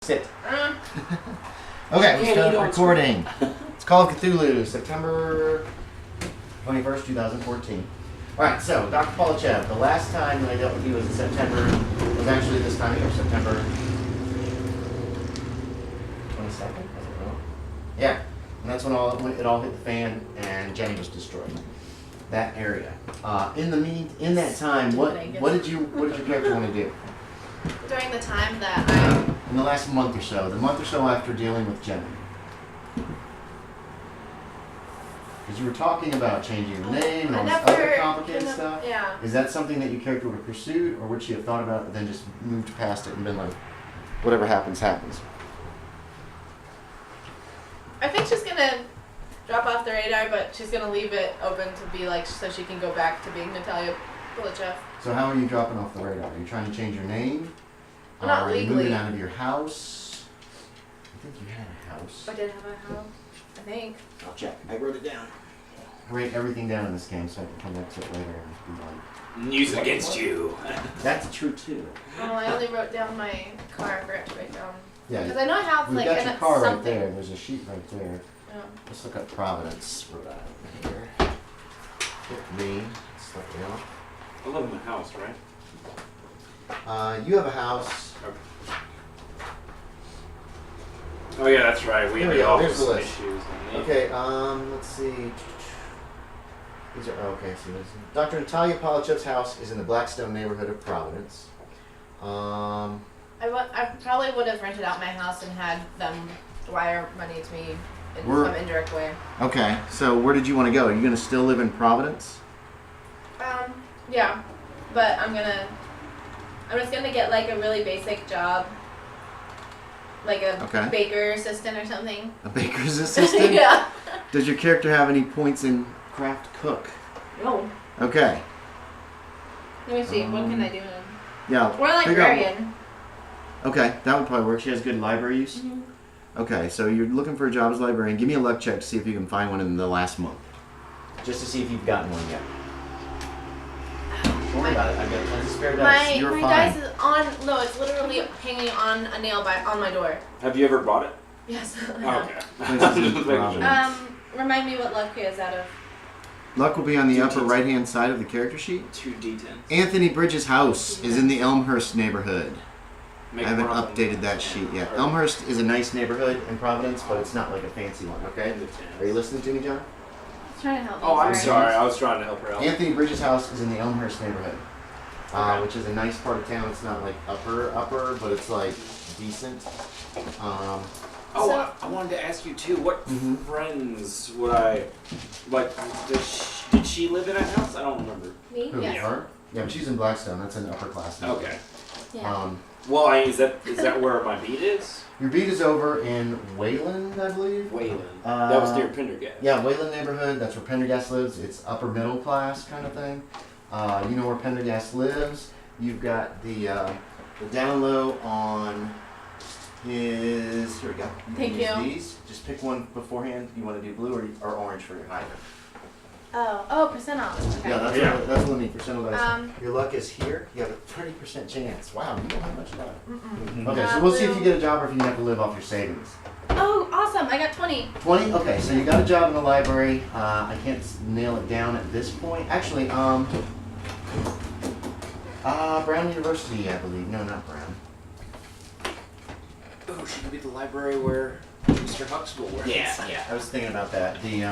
Sit. Okay, we start recording. It's Call of Cthulhu, September 21st, 2014. Alright, so, Dr. Polichev, the last time that I dealt with you was in September, was actually this time here, September 22nd? I don't know. Yeah, and that's when it all hit the fan and Jenny was destroyed. That area. In that time, what did your character want to do? During the time that I... In the last month or so, the month or so after dealing with Jenny. Because you were talking about changing your name and all this other complicated stuff. Yeah. Is that something that your character would have pursued, or would she have thought about it and then just moved past it and been like, whatever happens, happens? I think she's going to drop off the radar, but she's going to leave it open to be like, so she can go back to being Natalia Polichev. So how are you dropping off the radar? Are you trying to change your name? Not are legally. you moving out of your house? I think you had a house. I did have a house, I think. I'll check. I wrote it down. I write everything down in this game so I can come back to it later and be like... Use it against you. That's true too. Oh, I only wrote down my car. I forgot to write down. Yeah. Because I know I have We've like got your car something. right there. There's a sheet right there. Oh. Let's look up Providence, Rhode Island here. Hit me. Stuff it out. I live in the house, right? You have a house. Okay. Oh yeah, that's right. We Here have we go. all There's the some list. issues. Okay, let's see. These are, okay, so Dr. Natalia Polichev's house is in the Blackstone neighborhood of Providence. I probably would have rented out my house and had them wire money to me in some indirect way. Okay, so where did you want to go? Are you going to still live in Providence? Yeah, but I'm just gonna get like a really basic job, like a baker assistant or something. A baker's assistant? Yeah. Does your character have any points in craft cook? No. Okay. Let me see. What can I do? Yeah. Or librarian. Okay, that would probably work. She has good library use. Mm-hmm. Okay, so you're looking for a job as a librarian. Give me a luck check to see if you can find one in the last month. Just to see if you've gotten one yet. Don't worry about it. I've got tons of spare dice. You're my fine. dice is on. No, it's literally hanging on a nail on my door. Have you ever bought it? Yes. Okay. Remind me what luck is out of. Luck will be on the upper right-hand side of the character sheet. 2 D10s. Anthony Bridges' house is in the Elmhurst neighborhood. I haven't updated that sheet yet. Elmhurst is a nice neighborhood in Providence, but it's not like a fancy one, okay? Are you listening to me, John? Trying to help me. Oh, I'm sorry. I was trying to help her out. Anthony Bridges' house is in the Elmhurst neighborhood, which is a nice part of town. It's not like upper, but it's like decent. I wanted to ask you too. What friends would I like? Did she live in a house? I don't remember. Me? Who, Yes. her? Yeah, but she's in Blackstone. That's an upper class neighborhood. Okay. Yeah. Well, is that where my beat is? Your beat is over in Wayland, I believe. Wayland. That was near Pendergast. Yeah, Wayland neighborhood. That's where Pendergast lives. It's upper middle class kind of thing. You know where Pendergast lives. You've got the down low on his. Here we go. Thank you. These. Just pick one beforehand. You want to do blue or orange for your hider. Oh, percent off. Okay. Yeah, that's what I mean. Percent of dice. Your luck is here. You have a 30% chance. Wow, you don't have much luck. Okay, so we'll see if you get a job or if you have to live off your savings. Oh, awesome! I got 20. 20? Okay, so you got a job in the library. I can't nail it down at this point. Actually, Brown University, I believe. No, not Brown. Oh, she could be the library where Mr. Huxtable works. Yeah. I was thinking about that. The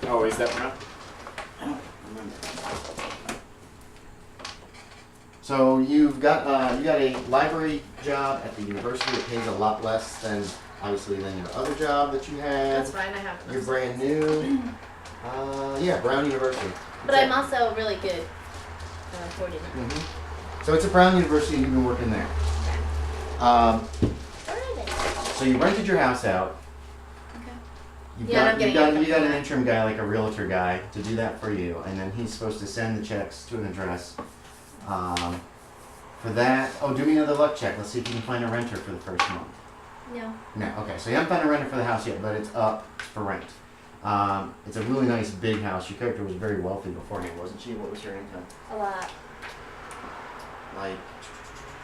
Oh, is that Brown? I don't remember. So you've got a library job at the university. It pays a lot less than obviously than your other job that you had. That's fine. I have. You're brand new. Yeah, Brown University. But I'm also really good at affording it. So it's a Brown University, and you've been working there. So you rented your house out. You got an interim guy, like a realtor guy, to do that for you, and then he's supposed to send the checks to an address. For that, do me another luck check. Let's see if you can find a renter for the first month. No. Okay, so you haven't found a renter for the house yet, but it's up for rent. It's a really nice big house. Your character was very wealthy beforehand, wasn't she? What was her income? A lot. Like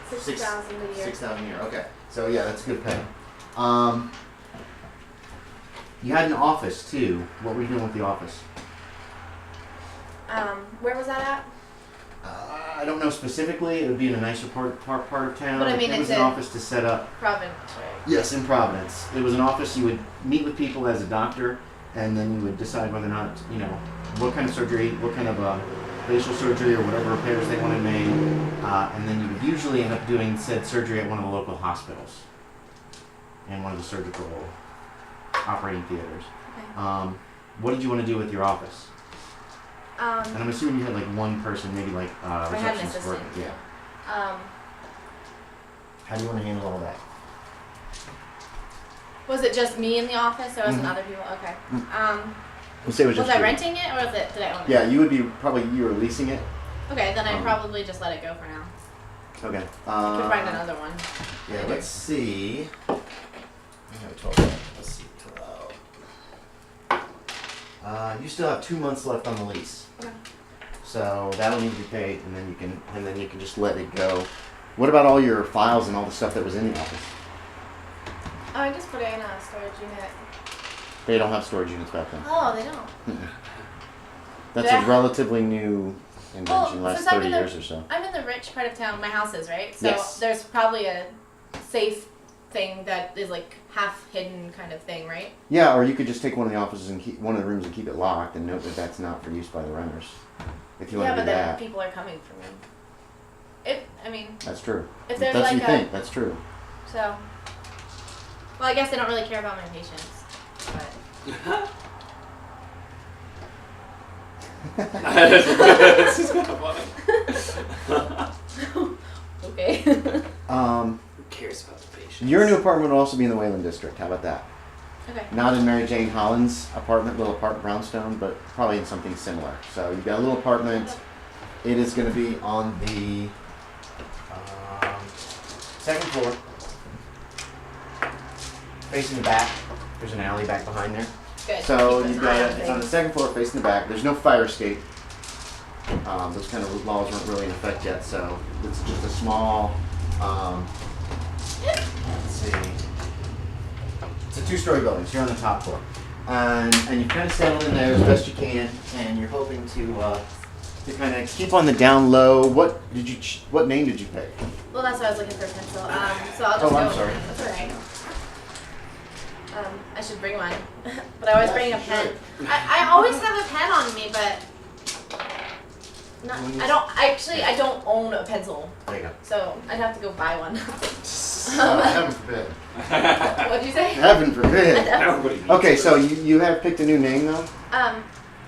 6,000 a year. 6,000 a year. Okay. So yeah, that's good pay. You had an office too. What were you doing with the office? Where was that at? I don't know specifically. It would be in a nicer part of town. But I mean, it was an office to set up. Providence, right? Yes, in Providence. It was an office you would meet with people as a doctor, and then you would decide whether or not, what kind of surgery, what kind of facial surgery or whatever repairs they wanted made, and then you would usually end up doing said surgery at one of the local hospitals, in one of the surgical operating theaters. Okay. What did you want to do with your office? And I'm assuming you had like one person, maybe like I had an assistant. Yeah. How do you want to handle all that? Was it just me in the office, or was it other people? Okay. We'll say it was just I you. renting it, or did I own it? Yeah, you would be you were leasing it. Okay, then I'd probably just let it go for now. Okay. I could find another one. Yeah, let's see. I have 12. Let's see, 12. You still have 2 months left on the lease. Okay. So that'll need to be paid, and then you can just let it go. What about all your files and all the stuff that was in the office? Oh, I just put it in a storage unit. They don't have storage units back then. Oh, they don't. That's a relatively new invention, last 30 years or so. I'm in the rich part of town. My house is, right? So yes. There's probably a safe thing that is like half hidden kind of thing, right? Yeah, or you could just take one of the offices and keep one of the rooms and keep it locked and note that that's not for use by the renters. If you want to do that. Yeah, but then people are coming for me. That's true. If there's that's like what you think. That's true. So, well, I guess they don't really care about my patients, but. This is kind of funny. Okay. Who cares about the patients? Your new apartment will also be in the Wayland District. How about that? Okay. Not in Mary Jane Holland's little apartment, brownstone, but probably in something similar. So you've got a little apartment. It is going to be on the second floor, facing the back. There's an alley back behind there. Good. So you've got it's on the second floor, facing the back. There's no fire escape. Those kind of laws weren't really in effect yet, so it's just a small. Let's see. It's a 2-story building, so you're on the top floor, and you kind of settle in there as best you can, and you're hoping to kind of keep on the down low. What name did you pick? Well, that's why I was looking for a pencil. So I'll just Oh, go. I'm sorry. That's all right. I should bring one, but I always bring a pen. I always have a pen on me, but I don't own a pencil. There you go. So I'd have to go buy one. Heaven forbid. What'd you say? Heaven forbid. Okay, so you have picked a new name though?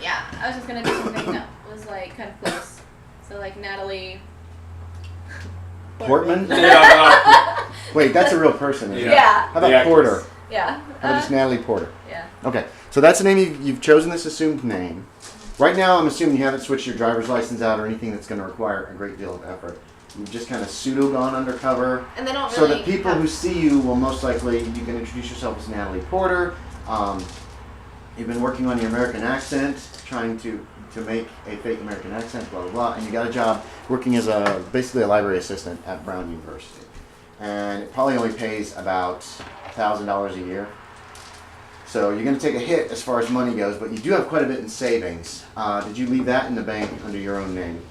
Yeah, I was just gonna do something that was like kind of close. So like Natalie. Portman? Yeah. Wait, that's a real person. Isn't it? Yeah. How about Porter? Yeah. How about just Natalie Porter? Yeah. Okay, so that's the name you've chosen this assumed name. Right now, I'm assuming you haven't switched your driver's license out or anything that's going to require a great deal of effort. You've just kind of pseudo gone undercover. And they don't so really that people who see you will most likely, you can introduce yourself as Natalie Porter. You've been working on your American accent, trying to make a fake American accent, blah, blah, blah. And you got a job working as basically a library assistant at Brown University. And it probably only pays about $1,000 a year. So you're going to take a hit as far as money goes, but you do have quite a bit in savings. Did you leave that in the bank under your own name?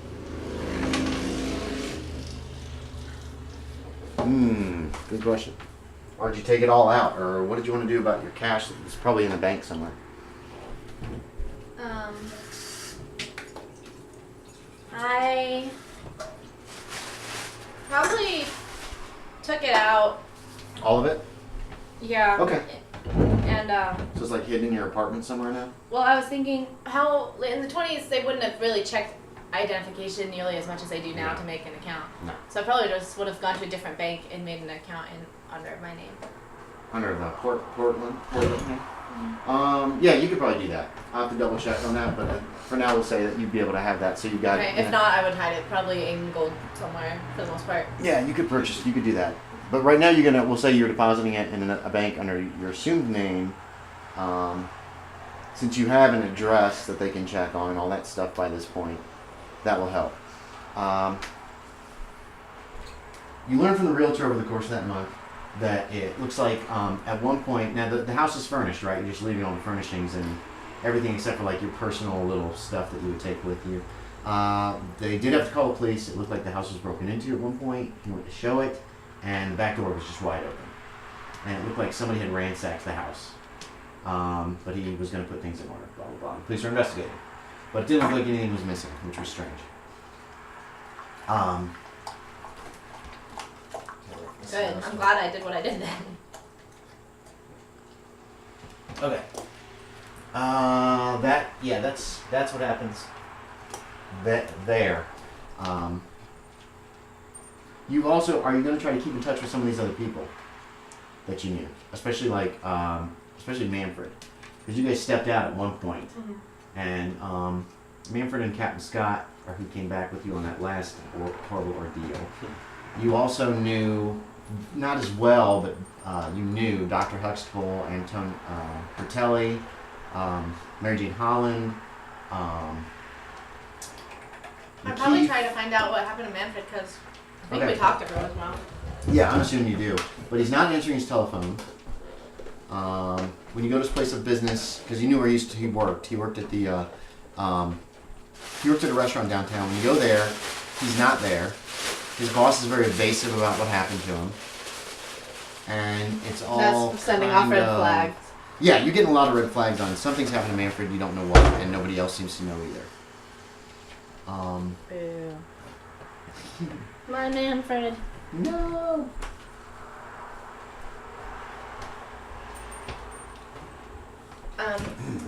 Good question. Or did you take it all out? Or what did you want to do about your cash that's probably in the bank somewhere? I probably took it out. All of it? Yeah. Okay. And So it's like hidden in your apartment somewhere now? well, I was thinking how in the 20s they wouldn't have really checked identification nearly as much as they do now to make an account. No. So I probably just would have gone to a different bank and made an account under my name. Under the Portland name? Yeah, you could probably do that. I'll have to double check on that, but for now we'll say that you'd be able to have that, so you got Okay. it. If not, I would hide it probably in gold somewhere for the most part. Yeah, you could do that. But right now we'll say you're depositing it in a bank under your assumed name. Since you have an address that they can check on, all that stuff by this point, that will help. You learn from the realtor over the course of that month that it looks like at one point, now the house is furnished, right? You're just leaving all the furnishings and everything except for like your personal little stuff that you would take with you. They did have to call the police. It looked like the house was broken into at one point. He went to show it, and the back door was just wide open. And it looked like somebody had ransacked the house. But he was going to put things in order, blah, blah, blah. The police are investigating. But it didn't look like anything was missing, which was strange. Good. I'm glad I did what I did then. Okay. That's what happens. There. You also, are you going to try to keep in touch with some of these other people that you knew, especially especially Manfred, because you guys stepped out at one point, and Manfred and Captain Scott, or who came back with you on that last horrible ordeal. You also knew, not as well, but you knew Dr. Huxtable, Anton Bertelli, Mary Jane Holland. I'd probably try to find out what happened to Manfred because I think we talked to her as well. Yeah, I'm assuming you do. But he's not answering his telephone. When you go to his place of business, because you knew where he worked. He worked at he worked at a restaurant downtown. When you go there, he's not there. His boss is very evasive about what happened to him. And it's all That's sending off red flags. Yeah, you're getting a lot of red flags on something's happened to Manfred, you don't know what, and nobody else seems to know either. Boo. My Manfred. No. I'm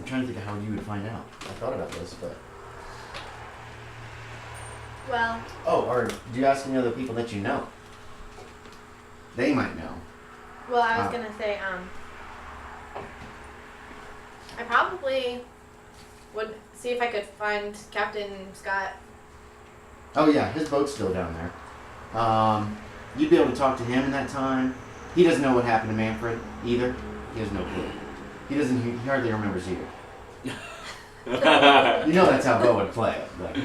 trying to think of how you would find out. I thought about this, but... Well... Oh, or do you ask any other people that you know? They might know. Well, I was gonna say, I probably would see if I could find Captain Scott. Oh yeah, his boat's still down there. You'd be able to talk to him in that time. He doesn't know what happened to Manfred either. He has no clue. He hardly remembers either. You know that's how Bo would play it. Like,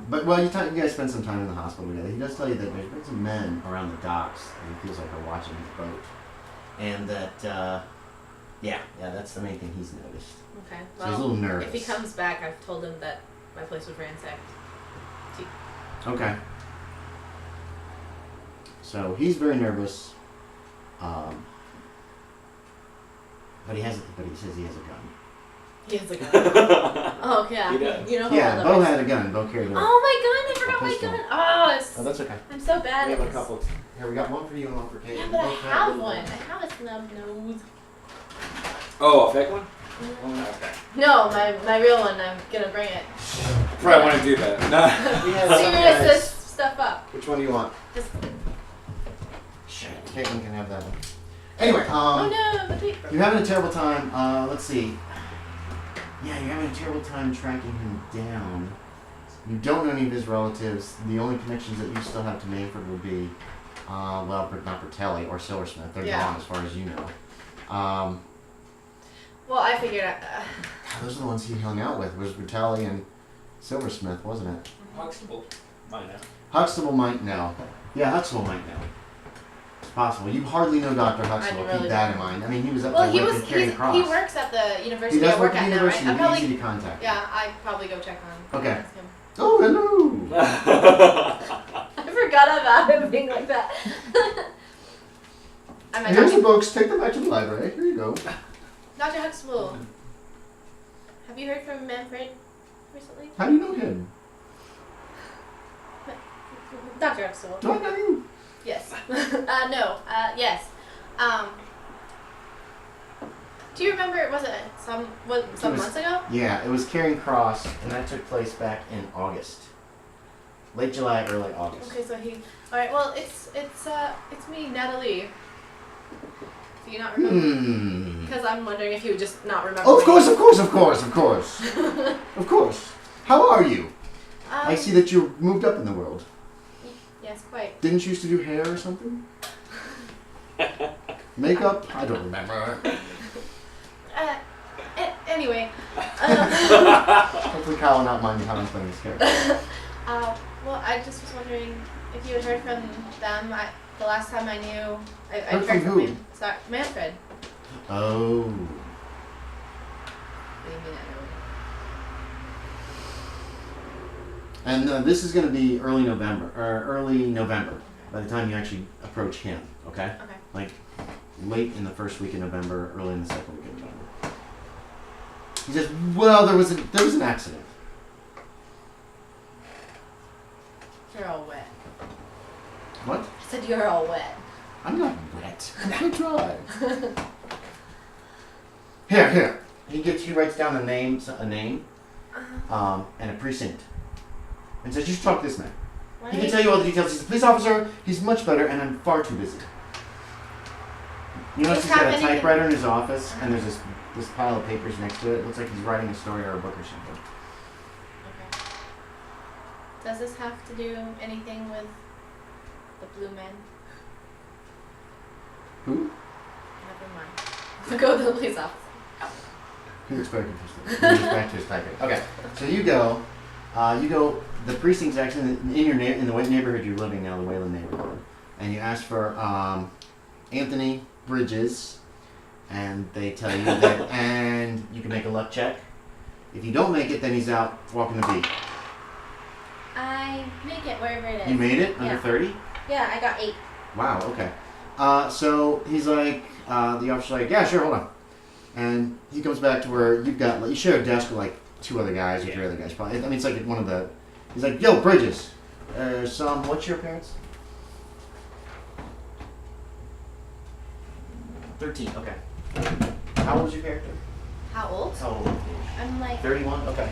but well, you guys spent some time in the hospital together. He does tell you that there's been some men around the docks, and he feels like they're watching his boat, and that yeah, that's the main thing he's noticed. Okay. So he's a little nervous. If he comes back, I've told him that my place was ransacked. Okay. So he's very nervous, but he says he has a gun. He has a gun. Oh yeah. You know. Yeah, Bo had a gun. Bo carried it. Oh my god! I forgot my gun. Oh, that's okay. I'm so bad. We have a couple. Here, we got one for you and one for Kate. Yeah, but I have one. I have a snub nose. Oh, a fake one? Okay. No, my real one. I'm gonna bring it. Probably want to do that. No. Serious stuff up. Which one do you want? Just. Shit, Caitlin can have that one. Anyway, oh no, the paper. You're having a terrible time. Let's see. Yeah, you're having a terrible time tracking him down. You don't know any of his relatives. The only connections that you still have to Manfred would be, well, not Bertelli or Silversmith. They're gone as far as you know. Well, I figured out. Those are the ones he hung out with. Was Bertelli and Silversmith, wasn't it? Huxtable might know. Huxtable might know. Yeah, Huxtable might know. It's possible. You hardly know Dr. Huxtable. Really Keep that in mind. I mean, he was up well, there with Carrying Cross. He works at the university He does I work work at at the now, right? university. I'm probably Easy to contact. Yeah, I'd probably go check on. Okay. Him. Oh, hello. I forgot about him being like that. Here's the books. Take them back to the library. Here you go. Dr. Huxtable, have you heard from Manfred recently? How do you know him? Dr. Huxtable. Do I know you? Yes. No. Yes. Do you remember? Was it some months ago? Yeah, it was Carrying Cross, and that took place back in August, late July, early August. Okay, so he. All right. Well, it's me, Natalia. Do you not remember? Because I'm wondering if you would just not remember. Oh, of course. Of course. How are you? I see that you moved up in the world. Yes, quite. Didn't you used to do hair or something? Makeup? I don't remember. Anyway. Hopefully Kyle will not mind me how I'm playing this character. Well, I just was wondering if you had heard from them. The last time I knew, I Heard from who? Sorry, Manfred. Oh. What do you mean I know? And this is going to be early November, by the time you actually approach him, okay? Okay. Like late in the first week of November, early in the second week of November. He says, well, there was an accident. You're all wet. What? I said you're all wet. I'm not wet. I'm going to drive. Here. He writes down a name, and a precinct. And says, you should talk to this man. He can tell you all the details. He's a police officer. He's much better, and I'm far too busy. You notice he's got a typewriter in his office, and there's this pile of papers next to it. It looks like he's writing a story or a book or something. Okay. Does this have to do anything with the blue men? Who? Never mind. We'll go with the police officer. He looks very interested. He goes back to his typing. Okay, so you go. The precinct's actually in the neighborhood you're living now, the Wayland neighborhood, and you ask for Anthony Bridges, and they tell you that, and you can make a luck check. If you don't make it, then he's out walking the beat. I make it wherever it is. You made it under 30? Yeah, I got 8. Wow. Okay. So he's like, the officer's like, yeah, sure, hold on, and he comes back to where you share a desk with like 2 other guys or 3 other guys. Probably. I mean, it's like one of the. He's like, yo, Bridges. What's your appearance? 13. Okay. How old is your character? How old? How old? I'm like 31. Okay.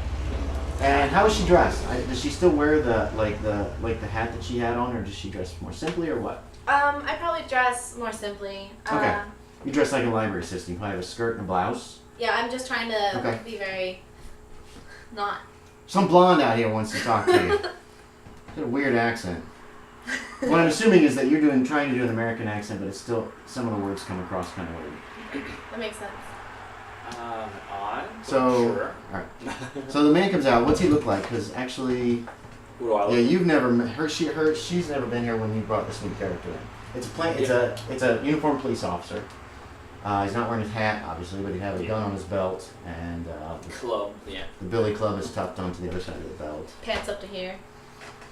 And how is she dressed? Does she still wear the hat that she had on, or does she dress more simply, or what? I probably dress more simply. Okay. You dress like a library assistant. You probably have a skirt and a blouse. Yeah, I'm just trying to be very not. Some blonde out here wants to talk to you. Got a weird accent. What I'm assuming is that you're trying to do an American accent, but it's still some of the words come across kind of weird. That makes sense. Sure. All right. So the man comes out. What's he look like? Because actually, Who do I look like? you've never met her. She's never been here when you brought this new character in. It's a uniformed police officer. He's not wearing his hat, obviously, but he has a gun on his belt, and Club, yeah. the billy club is tucked onto the other side of the belt. Pants up to here.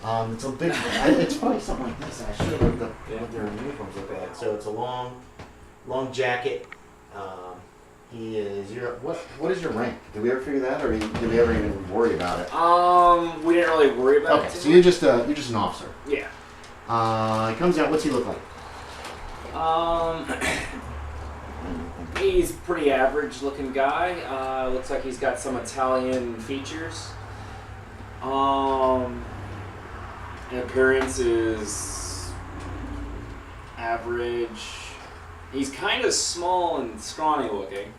It's a big. It's probably something like this. I should have looked up what their uniforms look like. So it's a long jacket. He is what is your rank? Did we ever figure that, or did we ever even worry about it? We didn't really worry about it. Okay, so you're just an officer. Yeah. He comes out. What's he look like? He's a pretty average looking guy. Looks like he's got some Italian features. In appearance is average. He's kind of small and scrawny looking.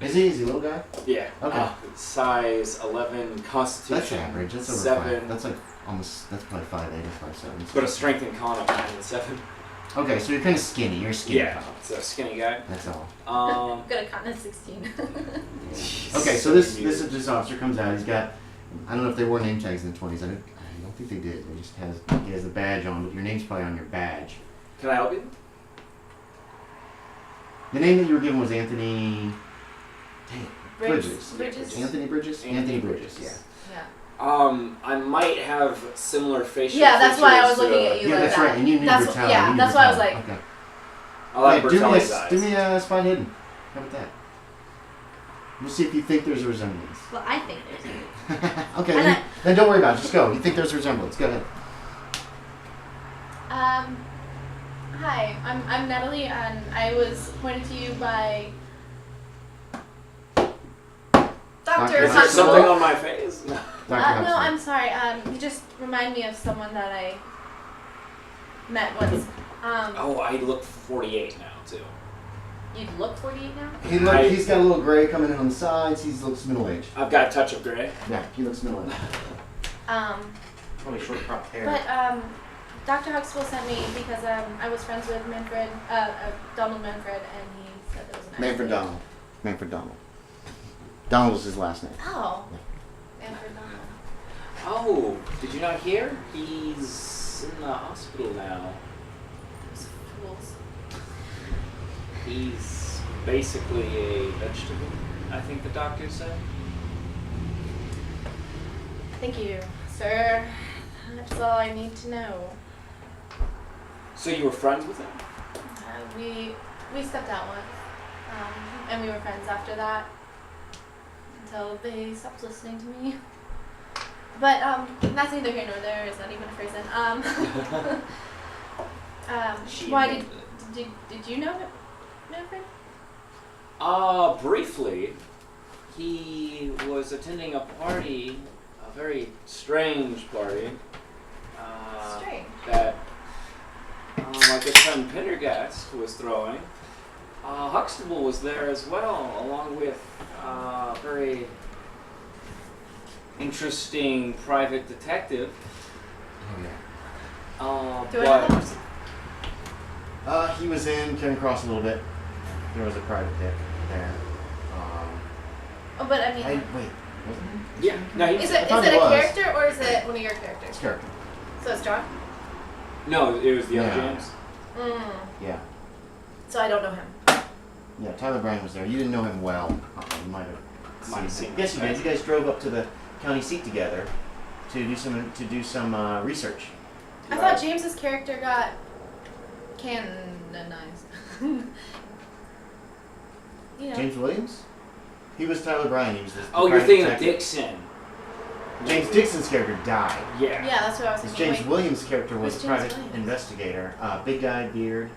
Is he? Is he a little guy? Yeah. Okay. Size 11, constitution. That's average. That's over 7. 5. That's like almost. That's probably 5'8" or 5'7". But a strength and con of 9 and 7. Okay, so you're kind of skinny. You're a skinny. Yeah. cop. It's a skinny guy. That's all. I've got a cotton at 16. Okay, so this officer comes out. He's got. I don't know if they wore name tags in the 20s. I don't think they did. He has the badge on, but your name's probably on your badge. Can I help you? The name that you were given was Anthony. Bridges. Bridges. Anthony Bridges. Anthony Bridges. Yeah. I might have similar facial Yeah, that's why I was features looking at you Yeah, like that's that. right. And you knew Bertella. Yeah, that's why I was like. Okay. I like Hey, Bertelli's eyes. do me a spot hidden. How about that? We'll see if you think there's a resemblance. Well, I think there's a. Okay, then don't worry about it. Just go. You think there's a resemblance. Go ahead. Hi, I'm Natalia, and I was pointed to you by Dr. Is there something on my face? No. No, I'm sorry. You just remind me of someone that I met once. I look 48 now too. You look 48 now? He's got a little gray coming in on the sides. He looks middle-aged. I've got a touch of gray. Yeah, he looks middle-aged. Probably short cropped hair. But Dr. Huxtable sent me because I was friends with Manfred, Donald Manfred, and he said there was an Manfred Donald. Manfred Donald. Donald was his last name. Oh. Manfred Donald. Oh, did you not hear? He's in the hospital now. Those fools. He's basically a vegetable, I think the doctor said. Thank you, sir. That's all I need to know. So you were friends with him? We stepped out once, and we were friends after that until they stopped listening to me. But that's neither here nor there. It's not even a person. Why did you know him, Manfred? Briefly. He was attending a party, a very strange party. Strange. That my good friend Pendergast was throwing. Huxtable was there as well, along with a very interesting private detective. Oh, yeah. Do I know that? He was in Kevin Cross a little bit. There was a private dick there. But I mean... Wait, wasn't he? Yeah. No, Is it a character or is it one of your characters? It's character. So it's John? No, it was the other Yeah. James. Yeah. So I don't know him. Yeah, Tyler Bryan was there. You didn't know him well. You might have seen him. Yes, you did. You guys drove up to the county seat together to do some research. I thought James's character got canonized. You know. James Williams? He was Tyler Bryan. He was the Oh, you're private thinking of detective. Dixon. James Dixon's character died. Yeah. Yeah, that's what I was Because thinking. James Williams' character was Who's a James private Williams? investigator. Big guy, beard.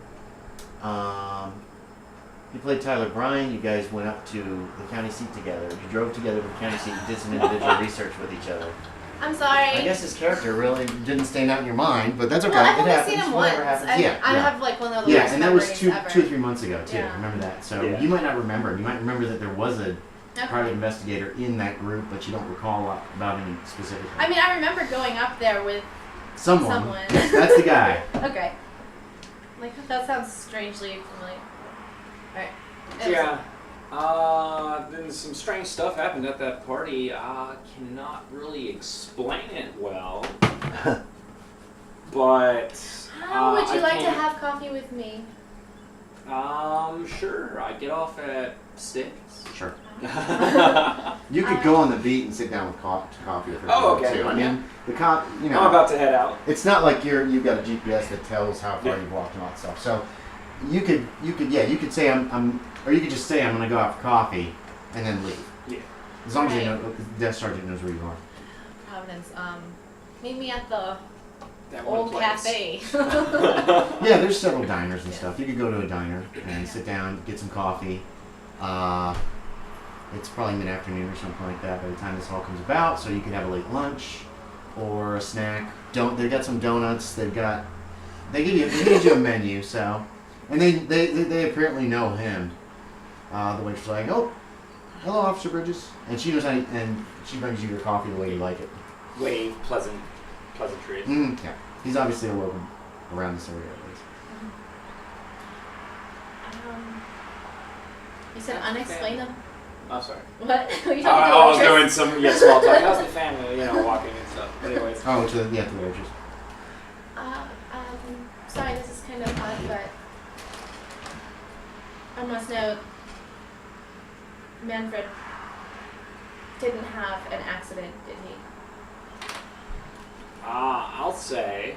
He played Tyler Bryan. You guys went up to the county seat together. You drove together to the county seat. You did some individual research with each other. I'm sorry. I guess his character really didn't stand out in your mind, but that's okay. Well, I've it only happens. seen him Whatever once. happens. I have like one of the Yeah, worst and that was memories 2 ever. or 3 months ago too. Yeah. Remember that? So Yeah. you might not remember. You might remember that there was a Okay. private investigator in that group, but you don't recall about any specific. I mean, I remember going up there with someone. That's the guy. Okay. Like, that sounds strangely familiar. Alright. Yeah. Then some strange stuff happened at that party. I cannot really explain it well. But How would you I like to can- have coffee with me? Sure. I get off at 6. Sure. I'm You could go on the beat and sit down with coffee if Oh, okay. too. I mean, the cop. You know, about to head out. it's not like you've got a GPS that tells how far you've walked and all that stuff. So you could say or you could just say I'm gonna go out for coffee and then leave. Yeah. As long as Right. you know the desk sergeant knows where you are. Providence. Meet me at the That one old place. cafe. Yeah, there's several diners and stuff. You could go to a diner and sit down, get some coffee. It's probably mid-afternoon or something like that by the time this all comes about, so you could have a late lunch or a snack. They've got some donuts. They give you a menu. So, and they apparently know him. The waitress is like, oh, hello, Officer Bridges, and she knows and she brings you your coffee the way you like it. Wave, pleasantries. Yeah, he's obviously a local around this area at least. You said unexplainable. Oh, sorry. What? Were you talking to I was the doing waitress? some small talk. How's the family? Walking and stuff. But anyways. Oh, to the waitress. Sorry, this is kind of odd, but I must note Manfred didn't have an accident, did he? I'll say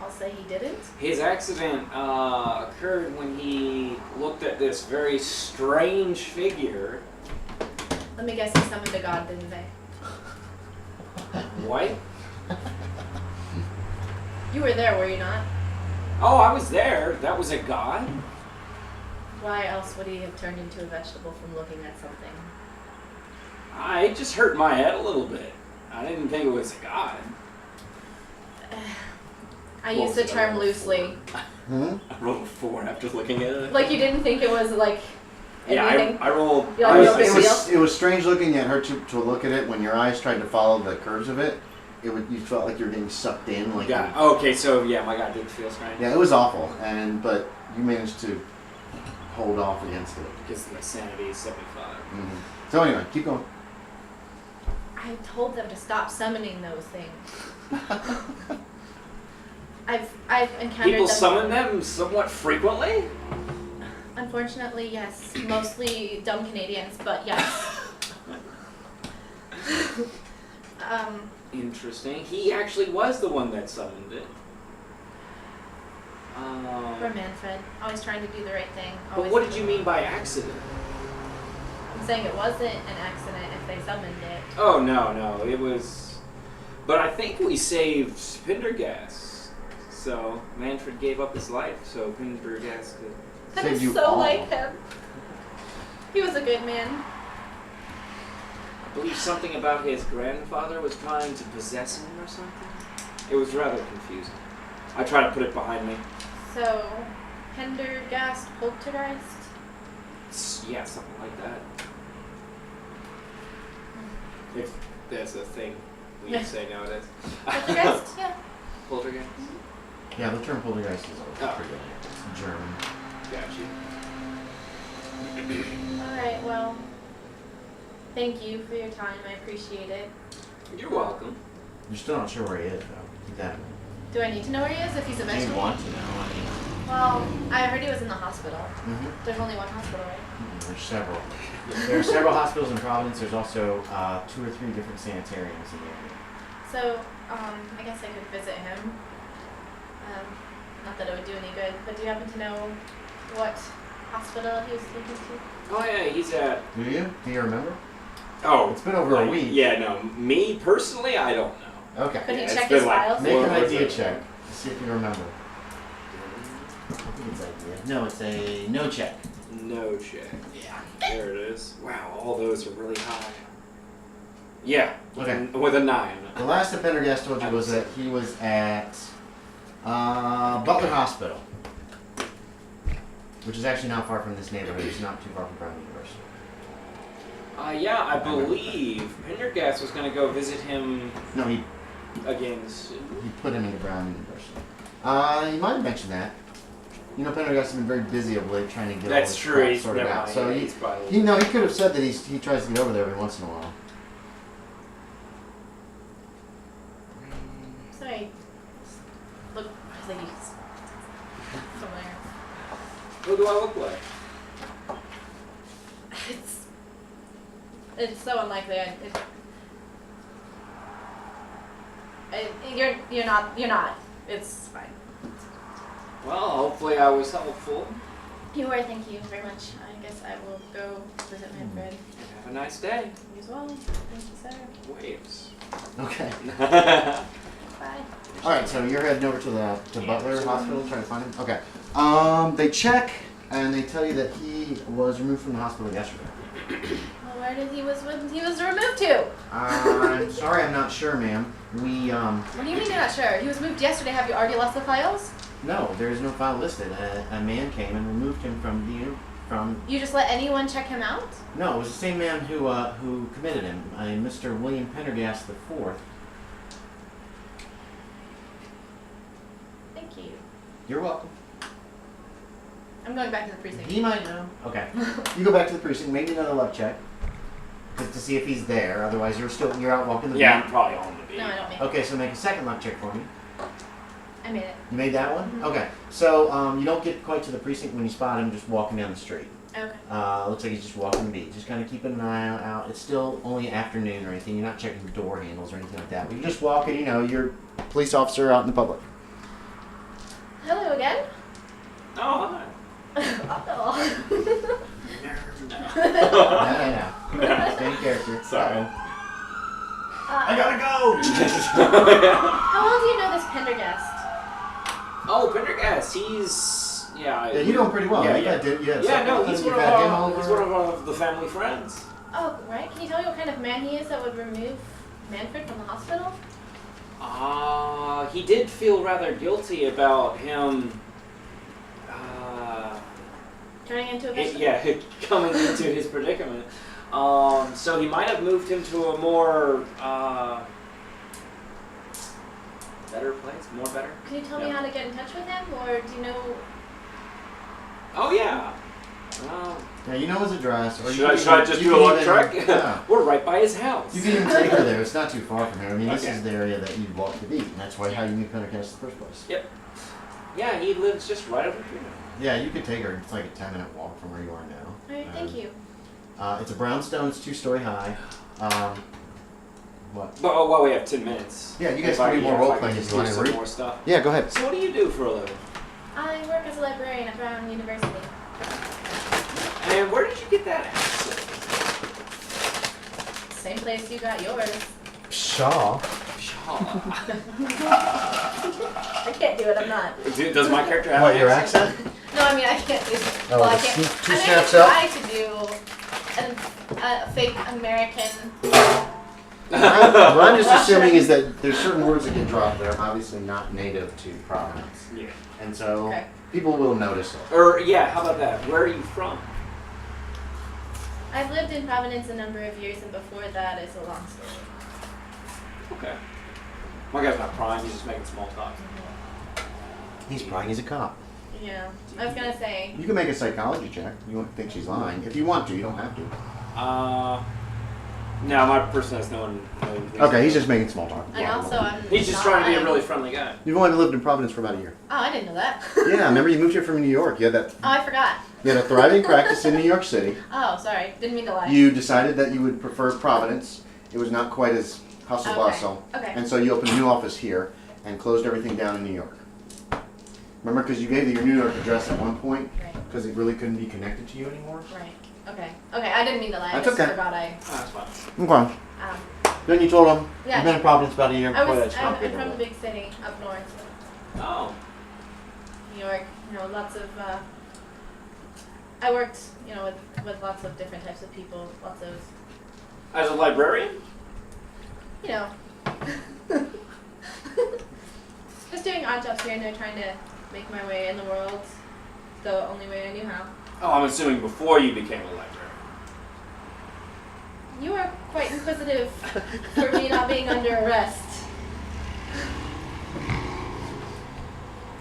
I'll say he didn't. his accident occurred when he looked at this very strange figure. Let me guess, he summoned a god, didn't they? What? You were there, were you not? Oh, I was there. That was a god? Why else would he have turned into a vegetable from looking at something? It just hurt my head a little bit. I didn't think it was a god. I What use was the it? term loosely. Hmm? I rolled a 4 after looking at it. Like you didn't think it was like Yeah, anything? I rolled. You like I no was- big deal? It was strange looking at her to look at it when your eyes tried to follow the curves of it. You felt like you were getting sucked in. Like Yeah. Okay, so yeah, my god did feel strange. yeah, it was awful, but you managed to hold off against it. Because my sanity is 75. So anyway, keep going. I told them to stop summoning those things. I've encountered People them. summon them somewhat frequently? Unfortunately, yes. Mostly dumb Canadians, but yes. Interesting. He actually was the one that summoned it. Poor Manfred. Always trying to do the right thing. But Always what did you mean by accident? I'm saying it wasn't an accident if they summoned it. Oh, no. It was... But I think we saved Pendergast. So Manfred gave up his life so Pendergast could... That Saved is you so all. like him. He was a good man. I believe something about his grandfather was trying to possess him or something. It was rather confusing. I try to put it behind me. So, Pendergast Poltergeist? Yeah, something like that. If there's a thing we Yeah. say nowadays. Poltergeist? Yeah. Poltergeist? Yeah, the term poltergeist is Oh. pretty good. It's German. Got you. Alright, well, thank you for your time. I appreciate it. You're welcome. You're still not sure where he is, though. Exactly. Do I need to know where he is if he's a You vegetable? want to know. I mean, Well, I heard he was in the hospital. mhm. There's only one hospital, right? There's several. There are several hospitals in Providence. There's also 2 or 3 different sanitariums in the area. So, I guess I could visit him. Not that it would do any good, but do you happen to know what hospital he was taken to? Oh yeah, he's at... Do you? Do you remember? Oh. It's been over a week. Yeah, no. Me, personally, I don't know. Okay. Could he it's check been his like files? Make 4 an months idea ago. check. See if you remember. I think it's idea. No, it's a no check. No check. Yeah. There it is. Wow, all those are really high. Yeah. Okay. With a 9. The last that Pendergast told you was that he was at Butler Hospital, which is actually not far from this neighborhood. It's not too far from Brown University. Yeah, I believe Pendergast was going to go visit him No, he again soon. put him into Brown University. You might have mentioned that. You know, Pendergast has been very busy of late trying to get all That's this true. crap He's sorted never out. mind. So He's probably... he could have said that he tries to get over there every once in a while. Sorry. Look, please. Somewhere. What do I look like? It's so unlikely. You're not. It's fine. Well, hopefully I was helpful. You were. Thank you very much. I guess I will go visit Manfred. Have a nice day. You as well. Thank you, sir. Waves. Okay. Bye. All right. So you're heading over to Butler Hospital, trying to find him. Okay. They check and they tell you that he was removed from the hospital yesterday. Well, where did he was removed to? I'm sorry, I'm not sure, ma'am. What do you mean you're not sure? He was moved yesterday. Have you already lost the files? No, there is no file listed. A man came and removed him from. You just let anyone check him out? No, it was the same man who committed him, Mr. William Pendergast IV. Thank you. You're welcome. I'm going back to the precinct. He might know. Okay. You go back to the precinct, make another luck check, just to see if he's there. Otherwise, you're out walking the Yeah, I'm beat. probably on the beat. No, I don't make it. Okay, so make a second luck check for me. I made it. You made that one? Mhm. Okay. So you don't get quite to the precinct when you spot him just walking down the street. Okay. Looks like he's just walking the beat. Just kind of keeping an eye out. It's still only afternoon or anything. You're not checking door handles or anything like that. But you're just walking, you're a police officer out in the public. Hello again. Oh, hi. Oh. No. Stay in character. Sorry. I gotta go! How well do you know this Pendergast? Oh, Pendergast, he's... Yeah, Yeah, you know him pretty well. Yeah, You've yeah. had to- yeah, Yeah, no, he's you've one had him over. of the family friends. Oh, right. Can you tell me what kind of man he is that would remove Manfred from the hospital? He did feel rather guilty about him... Turning into a vegetable? coming into his predicament. So he might have moved him to a more better place, better. Can you tell me how to get in touch with him, or do you know? Oh yeah. Yeah, you know his address. Or Should I just do a luck check? Yeah. We're right by his house. You can even take her there. It's not too far from here. I mean, this Okay. is the area that you'd walk to beat, and that's why how you knew Pendergast in the first place. Yep. Yeah, he lives just right over here. Yeah, you could take her. It's like a 10-minute walk from where you are now. Alright, thank you. It's a brownstone. It's 2-story high. What? But while we have 10 minutes. Yeah, you guys if I- can do more if role I playing can if just you want do to some read. more stuff. Yeah, go ahead. So what do you do for a living? I work as a librarian at Brown University. And where did you get that accent? Same place you got yours. Shaw. Shaw. I can't do it, I'm not. Does my character have What, an your accent? accent? No, I mean, I can't do it. Oh, Well, I the can't. two I mean, snaps I up? try to do a fake American. What I'm just assuming is that there's certain words that get dropped that are obviously not native to Providence. Yeah. And so Okay. people will notice it. Or, yeah, how about that? Where are you from? I've lived in Providence a number of years, and before that is a long story. Okay. My guy's not prying, he's just making small talk. He's prying. He's a cop. Yeah, I was gonna say. You can make a psychology check. You won't think she's lying. If you want to, you don't have to. No, my person has no one. Okay, he's just making small talk. And also, I'm. He's just not- trying to be a I'm- really friendly guy. You've only lived in Providence for about a year. Oh, I didn't know that. Yeah, remember you moved here from New York. You had Oh, I forgot. a thriving practice in New York City. Oh, sorry. Didn't mean to lie. You decided that you would prefer Providence. It was not quite as hustle Okay. bustle. Okay. And so you opened a new office here and closed everything down in New York. Remember, because you gave your New York address at one point Right. because it really couldn't be connected to you anymore. Right. Okay. Okay. I didn't mean to lie. That's I just okay. forgot I. Oh, that's fine. Okay. Then you told him Yeah. you've been in Providence about a year. I Boy, was. that's I'm complicated. from a big city up north, Oh. New York. You know, lots of. I worked, you know, with lots of different types of people. Lots of, As a librarian? you know. Just doing odd jobs here and there, trying to make my way in the world the only way I knew how. Oh, I'm assuming before you became a librarian. You are quite inquisitive for me not being under arrest.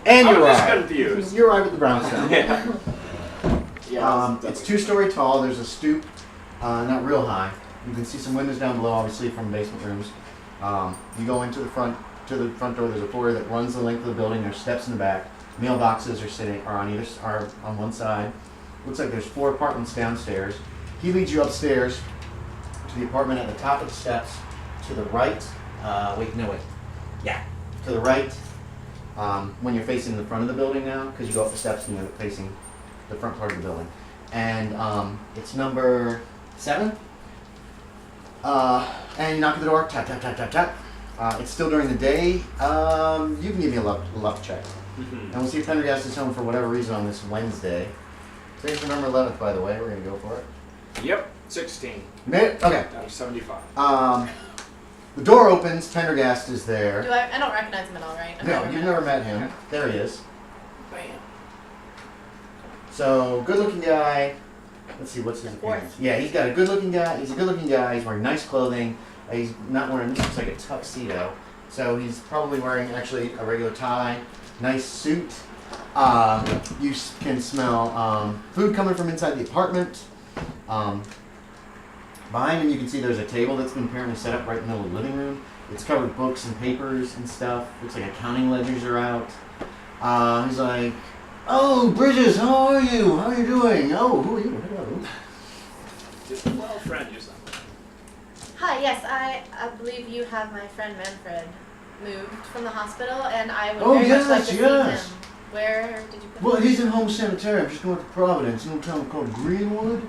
And I'm you're just right. confused. You're right with the brownstone. Yeah. Yeah. It's 2-story tall. There's a stoop, not real high. You can see some windows down below, obviously from basement rooms. You go into the front door. There's a foyer that runs the length of the building. There's steps in the back. Mailboxes are on one side. Looks like there's 4 apartments downstairs. He leads you upstairs to the apartment at the top of the steps. To the right. Yeah. To the right. When you're facing the front of the building now, because you go up the steps and you're facing the front part of the building. And it's number 7. And you knock at the door, tap, tap, tap, tap, tap. It's still during the day. You can give me a luck check. And we'll see if Pendergast is home for whatever reason on this Wednesday. Today's November 11th, by the way. We're going to go for it. Yep, 16 Okay. out of 75. The door opens. Pendergast is there. I don't recognize him at all, right? I've No, you've never met him. Okay. There he is. Bam. So, good-looking guy. Let's see, what's his appearance? Yeah, he's got a good-looking guy. He's a good-looking guy. He's wearing nice clothing. He's not wearing, this looks like a tuxedo. So he's probably wearing actually a regular tie, nice suit. You can smell food coming from inside the apartment. Behind him you can see there's a table that's been apparently set up right in the middle of the living room. It's covered with books and papers and stuff. Looks like accounting ledgers are out. He's like, "Oh, Bridges, how are you? How are you doing? Oh, who are you? Hello." Just a well friend or something. Hi, yes, I believe you have my friend Manfred moved from the hospital, and I would very much like to see him. Where did you put Well, him? he's in home sanitarium, just north of Providence, in a little town called Greenwood.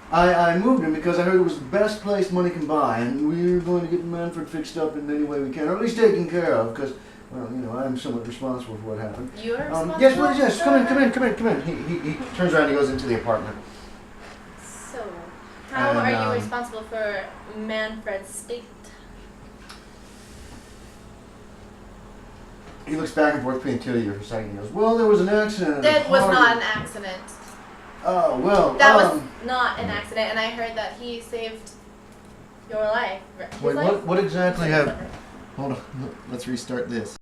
I moved him because I heard it was the best place money can buy, and we're going to get Manfred fixed up in any way we can, or at least taken care of, because, well, you know, I'm somewhat responsible for what happened. You're responsible? Yes, well, yes, come in. He turns around and he goes into the apartment. So, how And, are you responsible for Manfred's state? He looks back and forth between the two of you for a second. He goes, "Well, there was an accident." That was not an accident. Oh, well. That was not an accident, and I heard that he saved your life. His Wait, life? what exactly have... Hold on, let's restart this.